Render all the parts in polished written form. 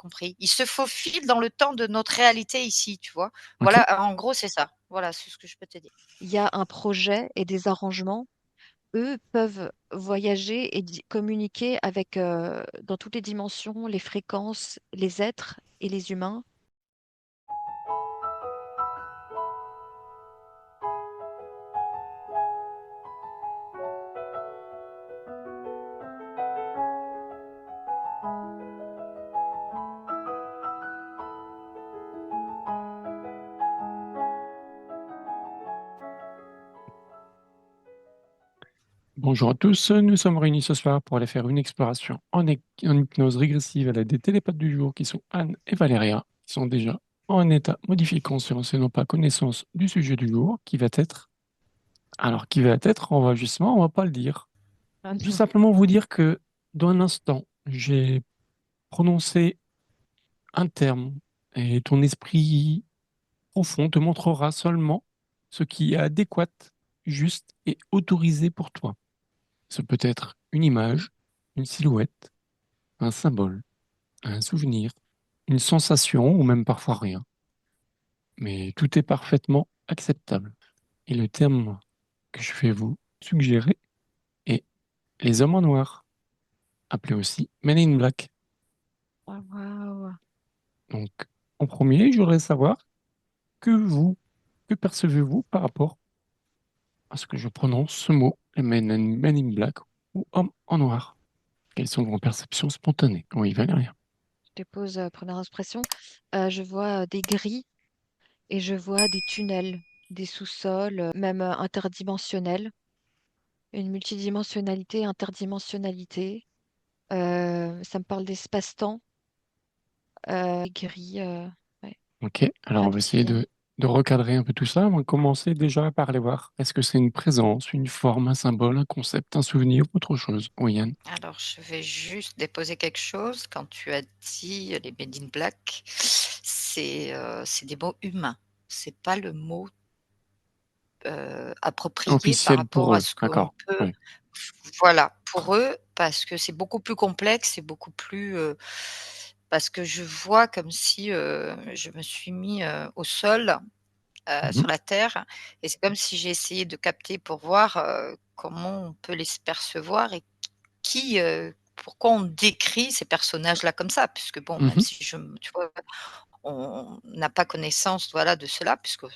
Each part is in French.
compris. Il se faufile dans le temps de notre réalité ici, tu vois? OK. Voilà, en gros, c'est ça. Voilà, c'est ce que je peux te dire. Il y a un projet et des arrangements. Eux peuvent voyager et communiquer avec, dans toutes les dimensions, les fréquences, les êtres et les humains. Bonjour à tous, nous sommes réunis ce soir pour aller faire une exploration en hypnose régressive à l'aide des télépathes du jour qui sont Anne et Valéria, qui sont déjà en état modifié conscience et n'ont pas connaissance du sujet du jour, qui va être... Alors, qui va être, on va justement, on va pas le dire. Ah Je vais non. simplement vous dire que dans un instant, j'ai prononcé un terme et ton esprit profond te montrera seulement ce qui est adéquat, juste et autorisé pour toi. Ce peut être une image, une silhouette, un symbole, un souvenir, une sensation ou même parfois rien. Mais tout est parfaitement acceptable. Et le terme que je vais vous suggérer est les hommes en noir, appelés aussi Men in Black. Ah, waouh. Donc, en premier, je voudrais savoir que vous, que percevez-vous par rapport à ce que je prononce ce mot, les Men in Black ou hommes en noir? Quelles sont vos perceptions spontanées? Oui, Valérie. Je te pose première expression. Je vois des grilles et je vois des tunnels, des sous-sols, même interdimensionnels, une multidimensionnalité, interdimensionnalité. Ça me parle d'espace-temps, des grilles, ouais, Ok, alors rien on va de essayer bien. de recadrer un peu tout ça. On va commencer déjà par aller voir. Est-ce que c'est une présence, une forme, un symbole, un concept, un souvenir, autre chose? Oui, Yann. Alors, je vais juste déposer quelque chose. Quand tu as dit les Men in Black, c'est des mots humains. C'est pas le mot, approprié par Officiel rapport pour à eux, ce qu'on d'accord. peut Oui. voilà, pour eux, parce que c'est beaucoup plus complexe, c'est beaucoup plus, parce que je vois comme si, je me suis mis, au sol, Mhm, sur la terre et c'est comme si j'ai essayé de capter pour voir, comment on peut les percevoir et qui, pourquoi on décrit ces personnages-là comme ça? Puisque bon, même mhm, si tu vois, on n'a pas connaissance, voilà, de cela puisqu'on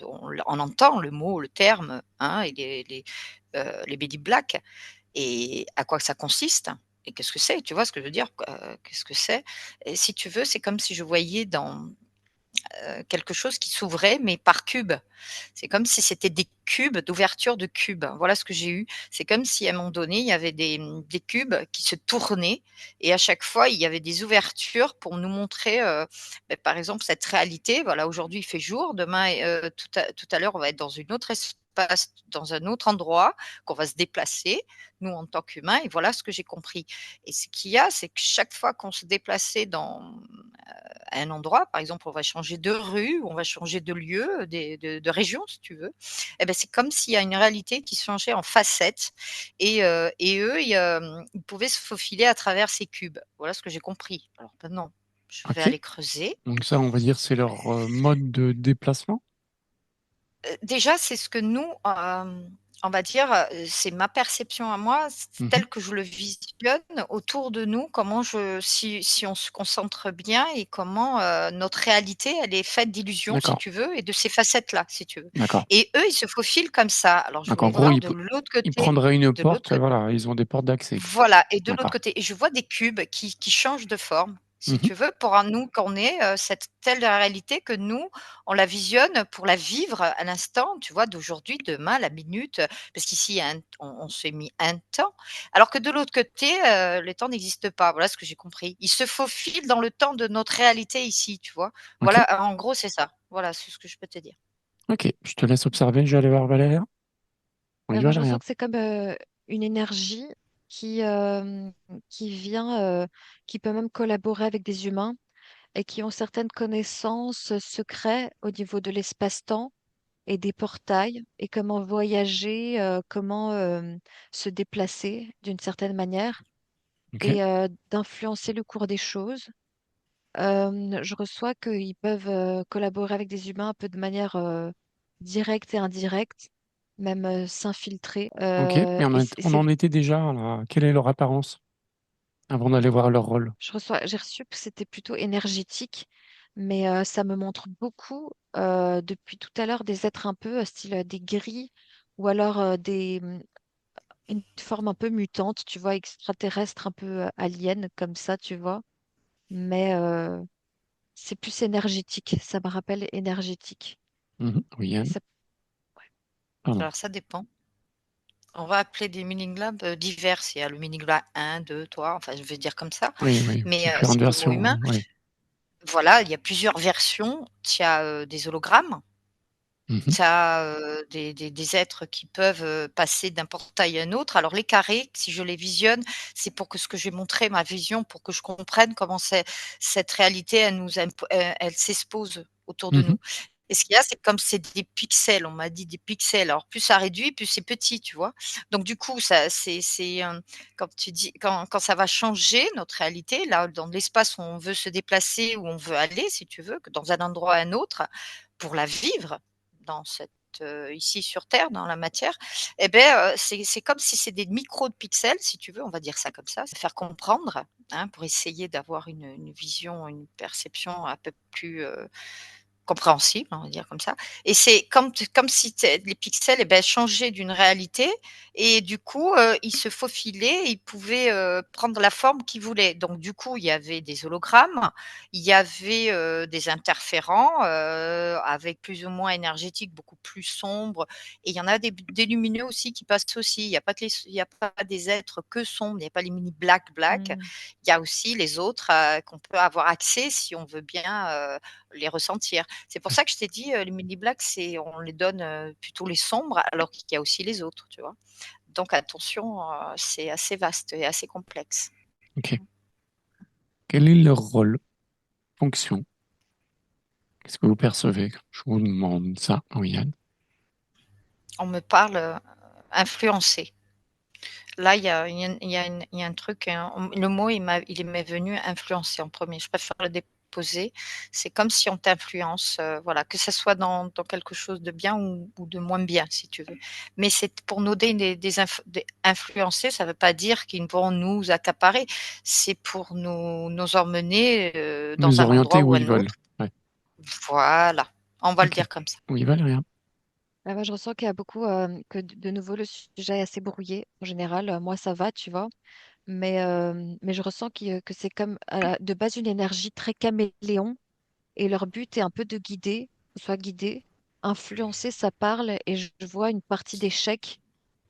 on entend le mot, le terme, hein et les Baby Black et à quoi ça consiste et qu'est-ce que c'est? Tu vois ce que je veux dire? Qu'est-ce que c'est? Et si tu veux, c'est comme si je voyais dans quelque chose qui s'ouvrait, mais par cubes. C'est comme si c'était des cubes d'ouverture de cubes. Voilà ce que j'ai eu. C'est comme si à un moment donné, il y avait des cubes qui se tournaient et à chaque fois, il y avait des ouvertures pour nous montrer, par exemple, cette réalité. Voilà, aujourd'hui, il fait jour, demain tout à l'heure, on va être dans une autre espace, dans un autre endroit, qu'on va se déplacer, nous, en tant qu'humains et voilà ce que j'ai compris et ce qu'il y a, c'est que chaque fois qu'on se déplaçait à un endroit, par exemple, on va changer de rue, on va changer de lieu, de région, si tu veux. Et ben, c'est comme s'il y a une réalité qui se changeait en facettes et eux, ils pouvaient se faufiler à travers ces cubes. Voilà ce que j'ai compris. Alors maintenant, je vais ok. aller creuser. Donc ça, on va dire, c'est leur mode de déplacement. Déjà, c'est ce que nous, on va dire, c'est ma perception à moi, Mhm, telle que je le visionne autour de nous, comment si on se concentre bien et comment, notre réalité, elle est faite d'illusions, si d'accord, tu veux et de ces facettes-là, si tu veux d'accord. et eux, ils se faufilent comme ça. Alors je Donc en voulais gros, voir de l'autre ils côté prendraient une de l'autre porte, côté voilà, ils ont des portes d'accès. voilà et de l'autre D'accord. côté et je vois des cubes qui changent de forme, si Mhm, tu veux, pour un nous qu'on est, cette telle réalité que nous, on la visionne pour la vivre à l'instant, tu vois, d'aujourd'hui, demain, la minute, parce qu'ici, il y a un on s'est mis un temps, alors que de l'autre côté, le temps n'existe pas. Voilà ce que j'ai compris. Ils se faufilent dans le temps de notre réalité ici, tu vois? ok, Voilà, en gros, c'est ça. Voilà, c'est ce que je peux te dire. ok. Je te laisse observer. Je vais aller voir Valéria. Oui, Moi, je ressens Valéria. que c'est comme une énergie qui, qui vient, qui peut même collaborer avec des humains et qui ont certaines connaissances secrets au niveau de l'espace-temps et des portails et comment voyager, comment se déplacer d'une certaine manière Ok. et d'influencer le cours des choses. Je reçois qu'ils peuvent collaborer avec des humains un peu de manière directe et indirecte, même s'infiltrer. Ok, mais Et on c'est, en était déjà là. Quelle est leur apparence avant d'aller voir leur rôle? j'ai reçu que c'était plutôt énergétique, mais ça me montre beaucoup depuis tout à l'heure des êtres un peu style des gris ou alors une forme un peu mutante, tu vois, extraterrestre, un peu alien comme ça, tu vois. Mais c'est plus énergétique, ça me rappelle énergétique. Mhm. Oui, Et Yann, ça, pardon. Alors ça dépend. On va appeler des Meaning Labs, divers. Il y a le Meaning Lab 1, 2, 3, enfin je vais dire comme ça, Oui, oui, mais différentes c'est le mot versions. humain. Oui. Voilà, il y a plusieurs versions. Tu as, des hologrammes, Mhm. tu as, des êtres qui peuvent, passer d'un portail à un autre. Alors les carrés, si je les visionne, c'est pour que ce que j'ai montré, ma vision, pour que je comprenne comment cette réalité, elle nous imp elle s'expose autour de Mhm. nous. Et ce qu'il y a, c'est comme c'est des pixels, on m'a dit des pixels. Alors plus ça réduit, plus c'est petit, tu vois? Donc du coup, ça quand tu dis quand ça va changer notre réalité, là, dans l'espace où on veut se déplacer, où on veut aller, si tu veux, que dans un endroit à un autre, pour la vivre dans cette, ici sur terre, dans la matière, et beh, c'est comme si c'est des micros de pixels, si tu veux, on va dire ça comme ça, faire comprendre, hein, pour essayer d'avoir une vision, une perception un peu plus, compréhensible, on va dire comme ça. Et c'est comme si les pixels eh ben, changeaient d'une réalité et du coup, ils se faufilaient, ils pouvaient prendre la forme qu'ils voulaient. Donc du coup, il y avait des hologrammes, il y avait des interférents avec plus ou moins énergétiques, beaucoup plus sombres. Et il y en a des lumineux aussi qui passent aussi. Il y a pas des êtres que sombres, il n'y a pas les mini black. hmm. Il y a aussi les autres qu'on peut avoir accès si on veut bien les ressentir. C'est pour ça que je t'ai dit, les mini blacks, c'est on les donne, plutôt les sombres, alors qu'il y a aussi les autres, tu vois? Donc attention, c'est assez vaste et assez complexe. Ok. Quel est leur rôle, fonction? Qu'est-ce que vous percevez? Je vous demande ça, oui, Yann. On me parle, influencer. Là, il y a un truc, le mot il m'est venu influencer en premier. Je préfère le déposer. C'est comme si on t'influence, voilà, que ça soit dans quelque chose de bien ou de moins bien, si tu veux. Mais c'est pour nous donner des influencer, ça ne veut pas dire qu'ils vont nous accaparer. C'est pour nous emmener, Nous dans un orienter endroit où ou ils un veulent. autre. Ouais. Voilà, on va le Ok. dire comme ça. Oui, Valérien. Ah bah, je ressens qu'il y a beaucoup, que de nouveau le sujet est assez brouillé. En général, moi ça va, tu vois. Mais je ressens que c'est comme de base une énergie très caméléon et leur but est un peu de guider, soit guider, influencer, ça parle et je vois une partie d'échec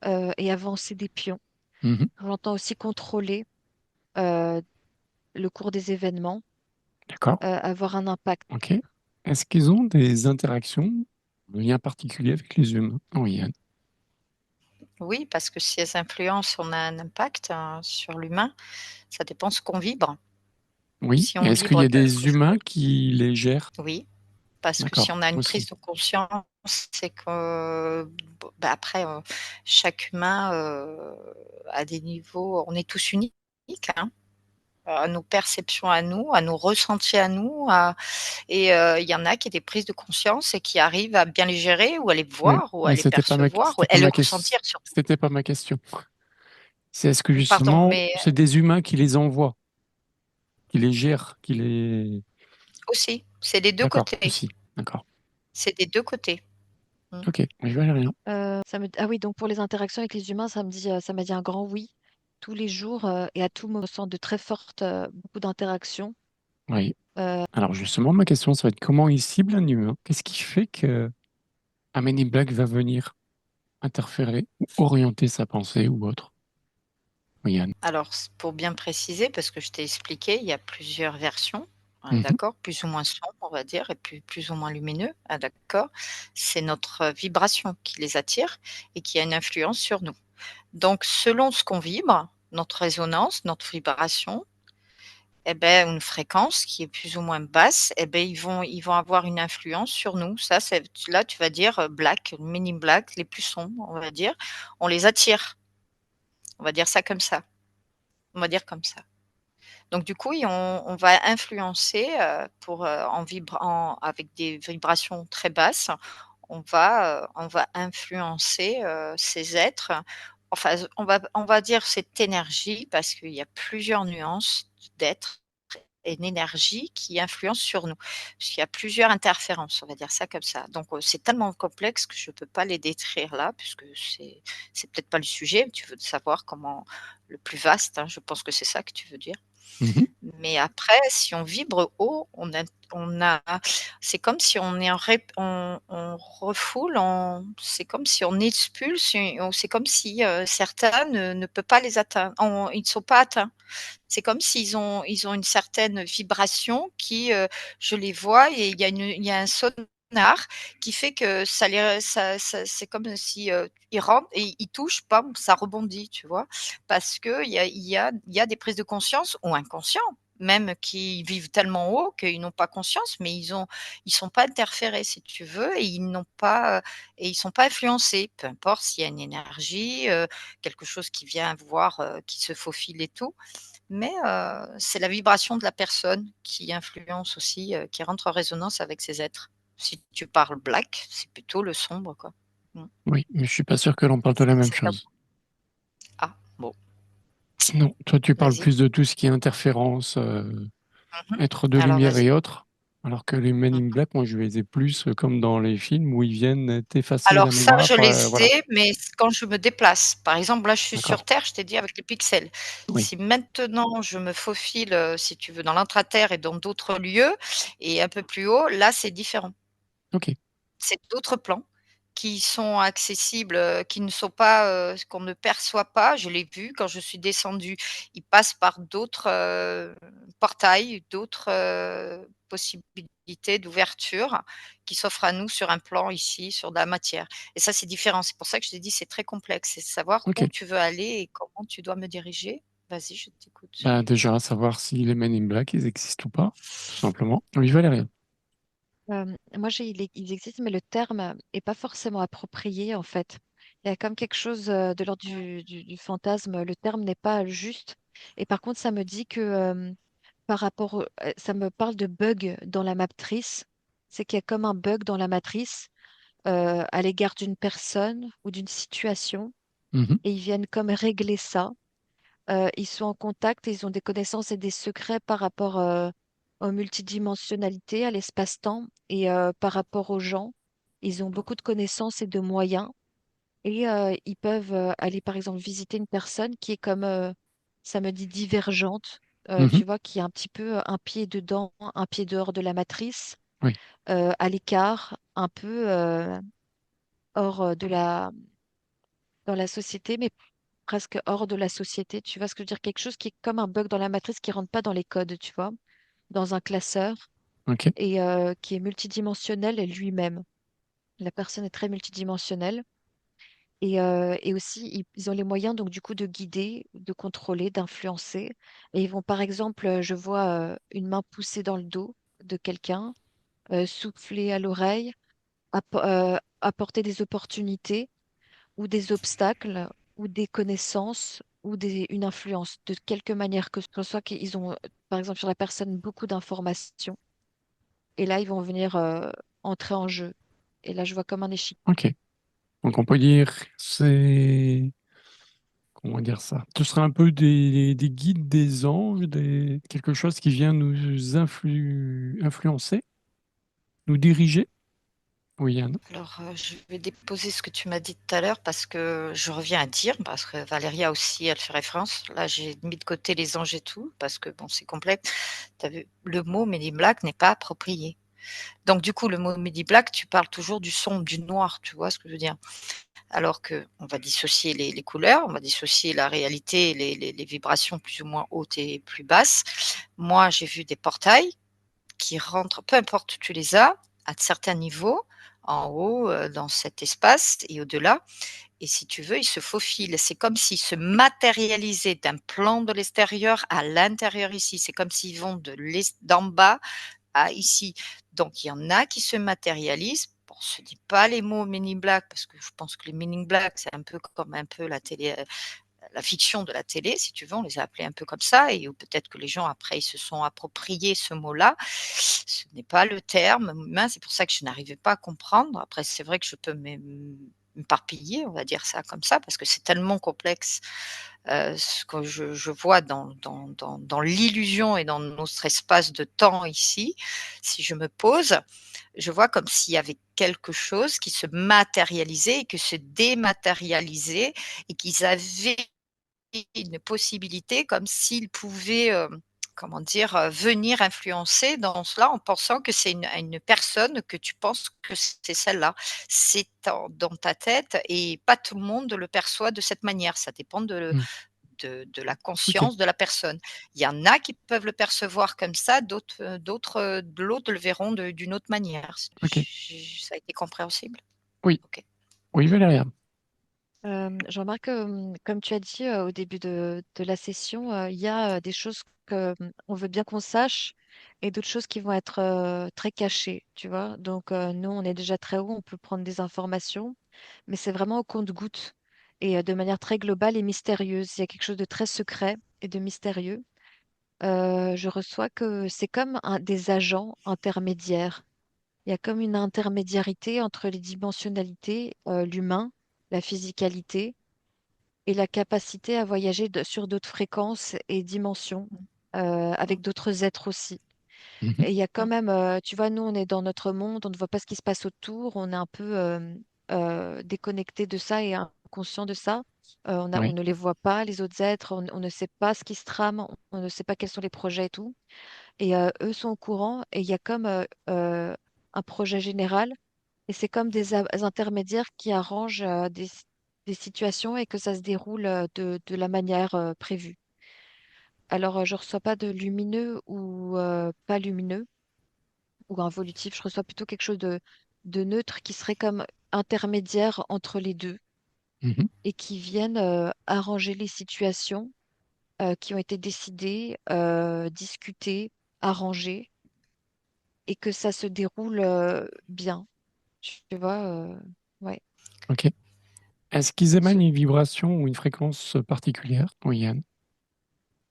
et avancer des pions. Mhm. J'entends aussi contrôler euh, le cours des événements, D'accord. avoir un impact. Ok. Est-ce qu'ils ont des interactions, un lien particulier avec les humains? Oui, Yann. Oui, parce que si elles influencent, on a un impact, sur l'humain. Ça dépend ce qu'on vibre. Oui. Si on Et est-ce qu'il y vibre a des quelque humains chose qui les gèrent? oui, parce que si D'accord. on a une prise Aussi. de conscience, c'est que, bah, après, chaque humain, a des niveaux on est tous uniques, hein, à nos perceptions à nous, à nos ressentis à nous, et il y en a qui ont des prises de conscience et qui arrivent à bien les gérer ou à les Oui. voir ou à Mais les percevoir ou à les ressentir surtout. c'était pas ma question. C'est est-ce que Pardon, justement, mais c'est des humains qui les envoient, qui les gèrent, qui les... aussi, c'est des 2 D'accord. côtés. Aussi. D'accord. C'est des 2 côtés. Mmh. Ok. Oui, Valérien. Ah oui, donc pour les interactions avec les humains, ça m'a dit un grand oui. Tous les jours et à tout moment, je sens de très fortes, beaucoup d'interactions. Oui. Euh, Alors justement, ma question, ça va être comment il cible un humain? Qu'est-ce qui fait que un Man in Black va venir interférer ou orienter sa pensée ou autre? Oui, Yann. Alors pour bien préciser, parce que je t'ai expliqué, il y a plusieurs versions, Mhm. d'accord? Plus ou moins sombres, on va dire et plus ou moins lumineux, d'accord? C'est notre, vibration qui les attire et qui a une influence sur nous. Donc selon ce qu'on vibre, notre résonance, notre vibration et beh, une fréquence qui est plus ou moins basse et beh, ils vont avoir une influence sur nous. Ça, c'est là, tu vas dire, black, mini black, les plus sombres, on va dire, on les attire. On va dire ça comme ça. On va dire comme ça. Donc du coup, on va influencer, avec des vibrations très basses, on va influencer, ces êtres. Enfin, on va dire cette énergie parce qu'il y a plusieurs nuances d'êtres et d'énergie qui influencent sur nous. Parce qu'il y a plusieurs interférences, on va dire ça comme ça. Donc, c'est tellement complexe que je ne peux pas les décrire là, puisque c'est peut-être pas le sujet. Tu veux savoir comment le plus vaste, hein, je pense que c'est ça que tu veux dire. Mhm. Mais après, si on vibre haut, on a c'est comme si on est en rép on refoule, c'est comme si on expulse, c'est comme si, certains ne peut pas les atteindre, ils ne sont pas atteints. C'est comme ils ont une certaine vibration qui, je les vois et il y a un sonar qui fait que ça c'est comme si, ils rentrent et ils touchent, bam, ça rebondit, tu vois? Parce qu'il y a des prises de conscience ou inconscients, même qui vivent tellement haut qu'ils n'ont pas conscience, mais ils sont pas interférés si tu veux et et ils sont pas influencés. Peu importe s'il y a une énergie, quelque chose qui vient voir, qui se faufile et tout, mais c'est la vibration de la personne qui influence aussi, qui rentre en résonance avec ces êtres. Si tu parles black, c'est plutôt le sombre, quoi. Mmh. Oui, mais je suis pas sûr que l'on parle de la même C'est comme chose. ah, bon, Non, toi tu parles vas-y. plus de tout ce qui est interférence, Mmh. être de Alors lumière vas-y. et autres, alors que les Men in Mmh. Black, moi je les ai plus comme dans les films où ils viennent t'effacer la Alors ça, je mémoire, les voilà. ai, mais c quand je me déplace. Par exemple, là, je suis sur D'accord. terre, je t'ai dit avec les pixels. Oui. Si maintenant je me faufile, si tu veux, dans l'intraterre et dans d'autres lieux et un peu plus haut, là, c'est différent. Ok. C'est d'autres plans qui sont accessibles, qui ne sont pas, qu'on ne perçoit pas. Je l'ai vu quand je suis descendue. Ils passent par d'autres, portails, d'autres, possibilités d'ouverture qui s'offrent à nous sur un plan ici, sur de la matière et ça, c'est différent. C'est pour ça que je t'ai dit, c'est très complexe. C'est savoir Ok. où tu veux aller et comment tu dois me diriger. Vas-y, je t'écoute. Bah, déjà, à savoir si les Men in Black, ils existent ou pas, tout simplement. Oui, Valérie. Moi, ils existent, mais le terme est pas forcément approprié, en fait. Il y a comme quelque chose de l'ordre du fantasme. Le terme n'est pas juste. Et par contre, ça me dit que ça me parle de bug dans la matrice. C'est qu'il y a comme un bug dans la matrice à l'égard d'une personne ou d'une situation. Mhm. Et ils viennent comme régler ça. Ils sont en contact et ils ont des connaissances et des secrets par rapport aux multidimensionnalités, à l'espace-temps et par rapport aux gens. Ils ont beaucoup de connaissances et de moyens et ils peuvent aller par exemple visiter une personne qui est comme, ça me dit divergente, Mhm. tu vois, qui a un petit peu un pied dedans, un pied dehors de la matrice, Oui. à l'écart, un peu hors dans la société, mais presque hors de la société. Tu vois ce que je veux dire? Quelque chose qui est comme un bug dans la matrice qui rentre pas dans les codes, tu vois, dans un classeur Ok. et qui est multidimensionnel lui-même. La personne est très multidimensionnelle et aussi ils ont les moyens donc du coup de guider, de contrôler, d'influencer. Et ils vont par exemple, je vois une main pousser dans le dos de quelqu'un, souffler à l'oreille, apporter des opportunités ou des obstacles ou des connaissances ou une influence de quelque manière que ce soit qu'ils ont, par exemple, sur la personne beaucoup d'informations et là, ils vont venir entrer en jeu. Et là, je vois comme un échiquier. Ok. Donc on peut dire, c'est... Comment dire ça? Ce serait un peu des guides, des anges, quelque chose qui vient nous influencer, nous diriger. Oui, Yann. Alors, je vais déposer ce que tu m'as dit tout à l'heure parce que je reviens à dire, parce que Valéria aussi, elle fait référence. Là, j'ai mis de côté les anges et tout, parce que bon, c'est complexe. Tu as vu, le mot Medi Black n'est pas approprié. Donc, du coup, le mot Medi Black, tu parles toujours du sombre, du noir, tu vois ce que je veux dire? Alors que on va dissocier les couleurs, on va dissocier la réalité, les vibrations plus ou moins hautes et plus basses. Moi, j'ai vu des portails qui rentrent, peu importe où tu les as, à certains niveaux, en haut, dans cet espace et au-delà. Et si tu veux, ils se faufilent. C'est comme s'ils se matérialisaient d'un plan de l'extérieur à l'intérieur ici. C'est comme s'ils vont d'en bas à ici. Donc il y en a qui se matérialisent. Bon, je ne dis pas les mots Men in Black parce que je pense que les Men in Black, c'est un peu comme un peu la télé, la fiction de la télé, si tu veux, on les a appelés un peu comme ça et ou peut-être que les gens après ils se sont appropriés ce mot-là. Ce n'est pas le terme humain, c'est pour ça que je n'arrivais pas à comprendre. Après c'est vrai que je peux m'éparpiller, on va dire ça comme ça, parce que c'est tellement complexe, ce que je vois dans l'illusion et dans notre espace de temps ici. Si je me pose, je vois comme s'il y avait quelque chose qui se matérialisait et que se dématérialisait et qu'ils avaient une possibilité comme s'ils pouvaient, comment dire? Venir influencer dans cela en pensant que c'est une personne que tu penses que c'est celle-là. C'est dans ta tête et pas tout le monde le perçoit de cette manière. Ça dépend Mm. de la Ok, conscience de la personne. Il y en a qui peuvent le percevoir comme ça, de l'autre le verront d'une autre manière. ok. Ça a été compréhensible? Oui, OK. oui, Valéria. Je remarque que, comme tu as dit au début de la session, il y a des choses que on veut bien qu'on sache et d'autres choses qui vont être très cachées, tu vois. Donc, nous, on est déjà très haut, on peut prendre des informations, mais c'est vraiment au compte-gouttes et de manière très globale et mystérieuse. Il y a quelque chose de très secret et de mystérieux. Je reçois que c'est comme des agents intermédiaires. Il y a comme une intermédiarité entre les dimensionnalités, l'humain, la physicalité et la capacité à voyager sur d'autres fréquences et dimensions avec Mmh. d'autres êtres aussi. Mhm. Et il y a quand Mmh. même, tu vois, nous, on est dans notre monde, on ne voit pas ce qui se passe autour, on est un peu déconnecté de ça et inconscient de ça. On Oui. ne les voit pas, les autres êtres, on ne sait pas ce qui se trame, on ne sait pas quels sont les projets et tout. Et eux sont au courant et il y a comme un projet général et c'est comme des intermédiaires qui arrangent des situations et que ça se déroule de la manière prévue. Alors, je reçois pas de lumineux ou pas lumineux ou involutif, je reçois plutôt quelque chose de neutre qui serait comme intermédiaire entre les deux Mhm. et qui viennent arranger les situations qui ont été décidées, discutées, arrangées et que ça se déroule bien. Tu vois, ouais. Ok. Est-ce qu'ils émanent Ce une vibration ou une fréquence particulière? Oui, Yann.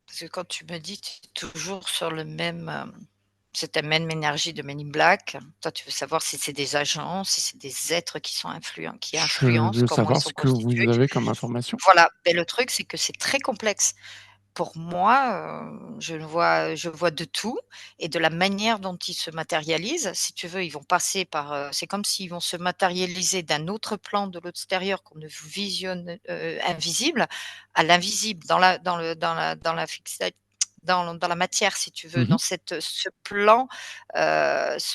Parce que quand tu me dis, tu es toujours sur le même, c'est la même énergie de Men in Black. Toi, tu veux savoir si c'est des agents, si c'est des êtres qui Je influencent, veux comment ils savoir ce sont que vous constitués. avez comme information. Voilà, mais le truc, c'est que c'est très complexe. Pour moi, je vois de tout et de la manière dont ils se matérialisent. Si tu veux, ils vont passer par, c'est comme s'ils vont se matérialiser d'un autre plan de l'extérieur qu'on ne visionne, invisible à l'invisible dans la fixa dans la matière, si tu veux, Mhm. dans ce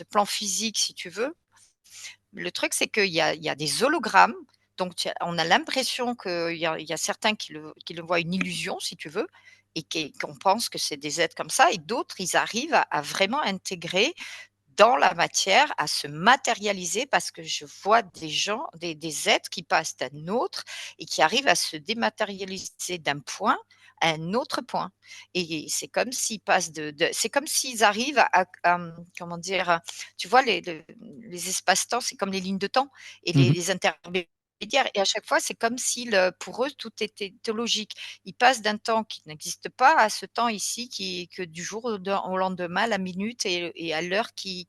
plan physique, si tu veux. Le truc, c'est qu'il y a des hologrammes, donc on a l'impression qu'il y a certains qui le voient une illusion, si tu veux, et qu'on pense que c'est des êtres comme ça, et d'autres, ils arrivent à vraiment intégrer dans la matière, à se matérialiser parce que je vois des gens, des êtres qui passent d'un autre et qui arrivent à se dématérialiser d'un point à un autre point. Et c'est comme s'ils passent c'est comme s'ils arrivent comment dire, tu vois, les espaces-temps, c'est comme les lignes de temps et Mhm. les intermédiaires. Et à chaque fois, c'est comme si pour eux, tout était logique. Ils passent d'un temps qui n'existe pas à ce temps ici qui est que du jour au lendemain, la minute et à l'heure qui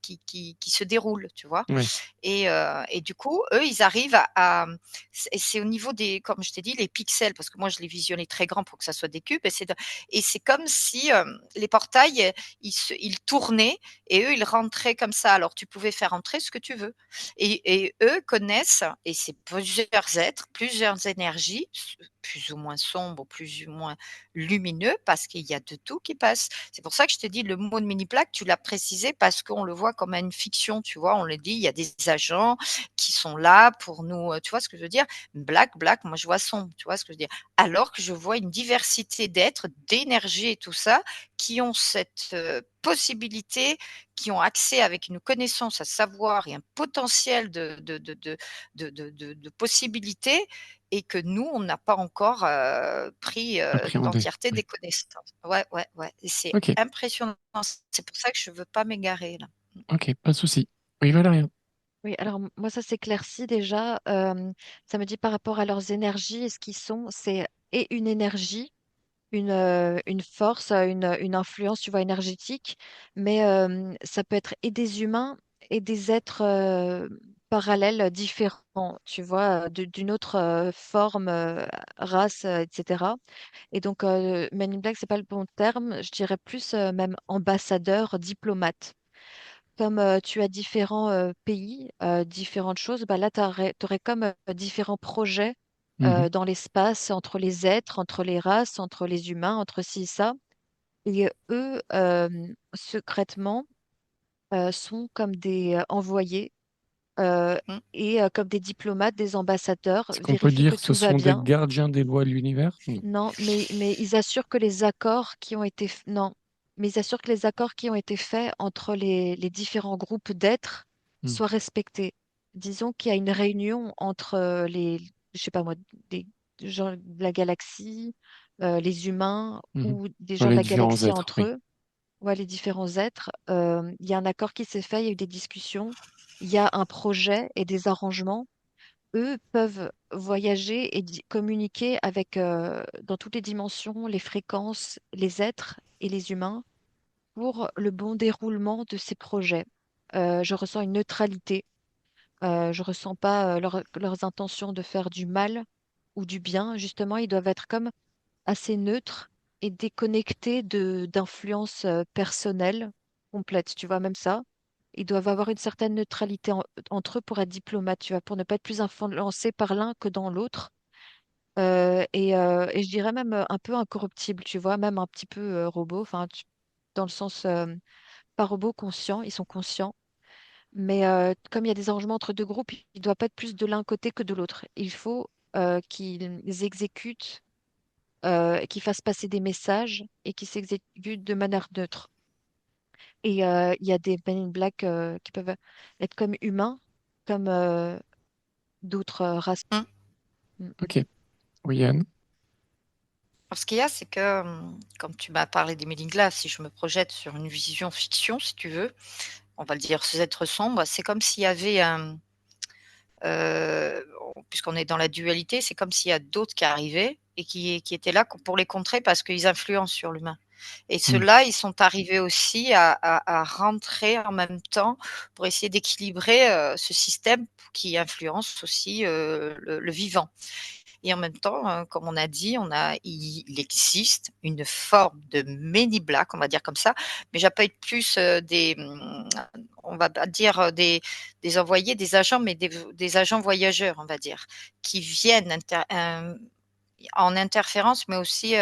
se déroule, tu vois? Oui. Et du coup, eux, ils arrivent à c'est au niveau des comme je t'ai dit, les pixels, parce que moi, je les visionnais très grand pour que ça soit des cubes et c'est comme si, les portails, ils tournaient et eux, ils rentraient comme ça. Alors tu pouvais faire entrer ce que tu veux et eux connaissent et c'est plusieurs êtres, plusieurs énergies, plus ou moins sombres, plus ou moins lumineux, parce qu'il y a de tout qui passe. C'est pour ça que je te dis le mot de mini plaque, tu l'as précisé parce qu'on le voit comme une fiction, tu vois? On le dit, il y a des agents qui sont là pour nous, tu vois ce que je veux dire? Black, moi je vois sombre, tu vois ce que je veux dire? Alors que je vois une diversité d'êtres, d'énergie et tout ça, qui ont cette, possibilité, qui ont accès avec une connaissance, un savoir et un potentiel de possibilités et que nous, on n'a pas encore, pris, Appréhender. l'entièreté Oui. des connaissances. Ouais, ouais, ouais et c'est Ok. impressionnant. C'est pour ça que je veux pas m'égarer là. Ok, pas de souci. Oui, Valéria. Oui, alors moi ça s'éclaircit déjà. Ça me dit par rapport à leurs énergies et ce qu'ils sont, c'est et une énergie, une force, une influence, tu vois, énergétique, mais ça peut être et des humains et des êtres parallèles, différents, tu vois, d'une autre forme, race, etc. Et donc, Men in Black, c'est pas le bon terme, je dirais plus même ambassadeur, diplomate. Comme tu as différents pays, différentes choses, bah là, tu aurais comme différents projets Mhm. dans l'espace, entre les êtres, entre les races, entre les humains, entre ci et ça. Et eux, secrètement, sont comme des envoyés euh, Mmh. et comme des diplomates, des ambassadeurs, Est-ce qu'on peut vérifient que dire que ce tout va sont des bien. gardiens des lois de l'univers? Non. Non, mais ils assurent que les accords qui ont été non, mais ils assurent que les accords qui ont été faits entre les différents groupes d'êtres Mm. soient respectés. Disons qu'il y a une réunion entre je sais pas moi, des gens de la galaxie, les humains Mhm. ou des Dans gens de les la différents galaxie êtres, entre oui. eux, ouais, les différents êtres. Il y a un accord qui s'est fait, il y a eu des discussions, il y a un projet et des arrangements. Eux peuvent voyager et communiquer avec, dans toutes les dimensions, les fréquences, les êtres et les humains pour le bon déroulement de ces projets. Je ressens une neutralité. Je ressens pas leurs intentions de faire du mal ou du bien. Justement, ils doivent être comme assez neutres et déconnectés d'influences personnelles complètes. Tu vois, même ça. Ils doivent avoir une certaine neutralité entre eux pour être diplomates, tu vois, pour ne pas être plus influencés par l'un que dans l'autre. Et je dirais même un peu incorruptible, tu vois, même un petit peu robot, enfin, dans le sens, pas robot, conscient, ils sont conscients. Mais comme il y a des arrangements entre deux groupes, il ne doit pas être plus de l'un côté que de l'autre. Il faut qu'ils exécutent, qu'ils fassent passer des messages et qu'ils s'exécutent de manière neutre. Et il y a des Men in Black qui peuvent être comme humains, comme d'autres races. Mmh. Mm. Ok. Oui, Anne. Alors ce qu'il y a, c'est que, comme tu m'as parlé des Mélinglas, si je me projette sur une vision fiction, si tu veux, on va le dire, ces êtres sombres, c'est comme s'il y avait un, puisqu'on est dans la dualité, c'est comme s'il y a d'autres qui arrivaient et qui étaient là pour les contrer parce qu'ils influencent sur l'humain. Et Mm. ceux-là, ils sont arrivés aussi à rentrer en même temps pour essayer d'équilibrer, ce système qui influence aussi, le vivant. Et en même temps, comme on a dit, il existe une forme de Men in Black, on va dire comme ça, mais j'appelle plus, on va pas dire, des envoyés, des agents, mais des agents voyageurs, on va dire, qui viennent en interférence, mais aussi,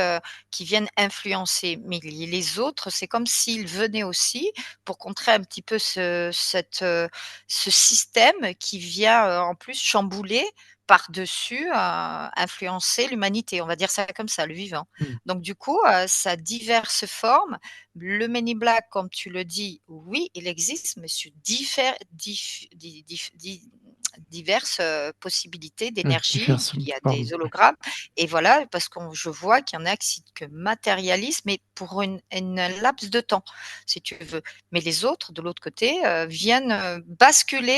qui viennent influencer. Mais les autres, c'est comme s'ils venaient aussi pour contrer un petit peu ce système qui vient, en plus chambouler par-dessus, influencer l'humanité. On va dire ça comme ça, le vivant. Mm. Donc du coup, ça a diverses formes. Le Men in Black, comme tu le dis, oui, il existe, mais sur diverses, possibilités Ouais, d'énergie. diverses Il y a formes. des Ouais. hologrammes et voilà, parce que je vois qu'il y en a qui que matérialisent, mais pour une laps de temps, si tu veux. Mais les autres, de l'autre côté, viennent,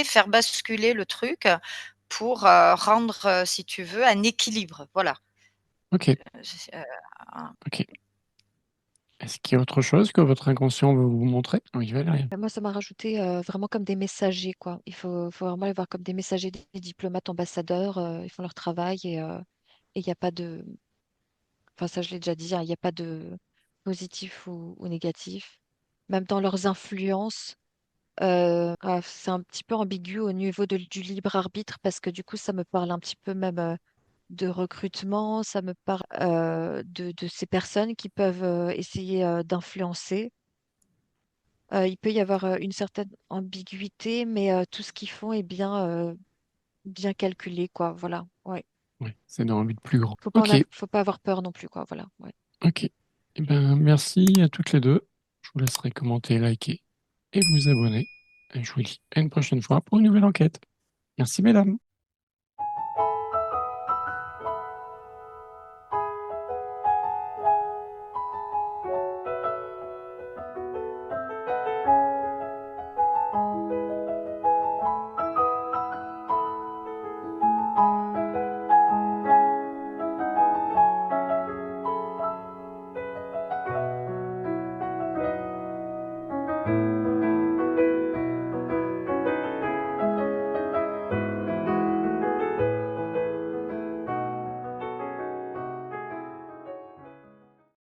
faire basculer le truc, pour, rendre, si tu veux, un équilibre. Voilà. Ok, C'est, ok. Est-ce qu'il y a autre chose que votre inconscient veut vous montrer? Oui, Valérie. Moi, ça m'a rajouté vraiment comme des messagers, quoi. Faut vraiment les voir comme des messagers, des diplomates, ambassadeurs. Ils font leur travail et il n'y a pas de. Enfin, ça, je l'ai déjà dit, hein, il n'y a pas de positif ou négatif. Même dans leurs influences, c'est un petit peu ambigu au niveau du libre arbitre parce que du coup, ça me parle un petit peu même de recrutement, ça me parle de ces personnes qui peuvent essayer d'influencer. Il peut y avoir une certaine ambiguïté, mais tout ce qu'ils font est bien calculé, quoi. Voilà. Ouais. Ouais, c'est dans un but plus grand. Ok, Faut pas avoir peur non plus, quoi. Voilà. Ouais. ok. Eh ben, merci à toutes les deux. Je vous laisserai commenter, liker et vous abonner. Et je vous dis à une prochaine fois pour une nouvelle enquête. Merci, mesdames.